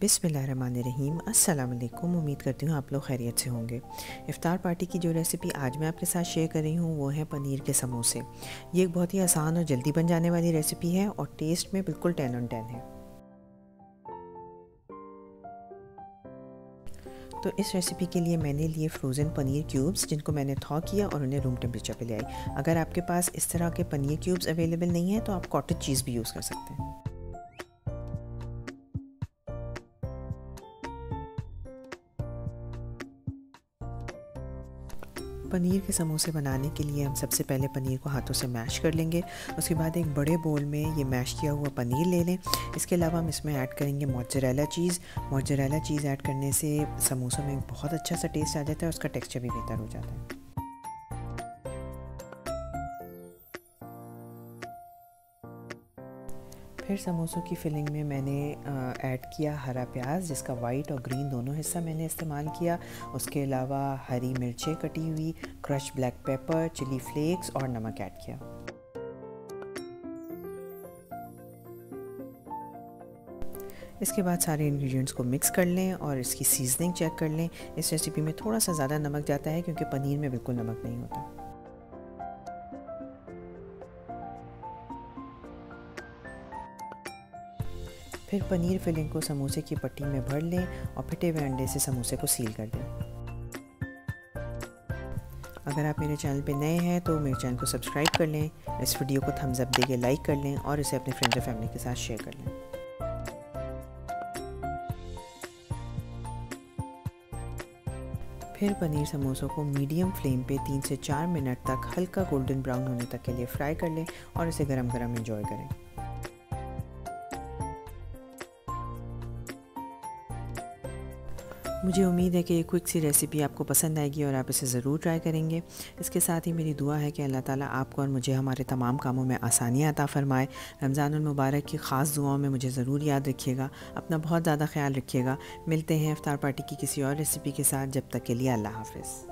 बिस्मिल्लाहिर्रहमानिर्रहीम। अस्सलाम वालेकुम। उम्मीद करती हूँ आप लोग खैरियत से होंगे। इफ़्तार पार्टी की जो रेसिपी आज मैं आपके साथ शेयर कर रही हूँ वो है पनीर के समोसे। ये एक बहुत ही आसान और जल्दी बन जाने वाली रेसिपी है और टेस्ट में बिल्कुल 10 on 10 है। तो इस रेसिपी के लिए मैंने लिए फ्रोज़न पनीर क्यूब्स, जिनको मैंने थॉ किया और उन्हें रूम टेम्परेचर पे ले आई। अगर आपके पास इस तरह के पनीर क्यूब्स अवेलेबल नहीं है तो आप कॉटेज चीज़ भी यूज़ कर सकते हैं। पनीर के समोसे बनाने के लिए हम सबसे पहले पनीर को हाथों से मैश कर लेंगे। उसके बाद एक बड़े बोल में ये मैश किया हुआ पनीर ले लें। इसके अलावा हम इसमें ऐड करेंगे mozzarella cheese. Mozzarella cheese add करने से समोसों में बहुत अच्छा सा टेस्ट आ जाता है और उसका टेक्सचर भी बेहतर हो जाता है। फिर समोसों की फिलिंग में मैंने ऐड किया हरा प्याज, जिसका वाइट और ग्रीन दोनों हिस्सा मैंने इस्तेमाल किया। उसके अलावा हरी मिर्चें कटी हुई, crush black pepper, chilli flakes और नमक ऐड किया। इसके बाद सारे इंग्रेडिएंट्स को मिक्स कर लें और इसकी सीजनिंग चेक कर लें। इस रेसिपी में थोड़ा सा ज़्यादा नमक जाता है क्योंकि पनीर में बिल्कुल नमक नहीं होता। फिर पनीर फिलिंग को समोसे की पट्टी में भर लें और फटे हुए अंडे से समोसे को सील कर दें। अगर आप मेरे चैनल पे नए हैं तो मेरे चैनल को सब्सक्राइब कर लें, इस वीडियो को थम्स अप देके लाइक कर लें और इसे अपने फ्रेंड्स और फैमिली के साथ शेयर कर लें। फिर पनीर समोसों को मीडियम फ्लेम पे 3 से 4 मिनट तक हल्का गोल्डन ब्राउन होने तक के लिए फ्राई कर लें और इसे गरम गरम एंजॉय करें। मुझे उम्मीद है कि ये क्विक सी रेसिपी आपको पसंद आएगी और आप इसे ज़रूर ट्राई करेंगे। इसके साथ ही मेरी दुआ है कि अल्लाह ताला आपको और मुझे हमारे तमाम कामों में आसानियाँ अता फ़रमाए। रमज़ानुल मुबारक की ख़ास दुआओं में मुझे ज़रूर याद रखिएगा। अपना बहुत ज़्यादा ख्याल रखिएगा। मिलते हैं इफ्तार पार्टी की किसी और रेसिपी के साथ। जब तक के लिए अल्लाह हाफ़िज़।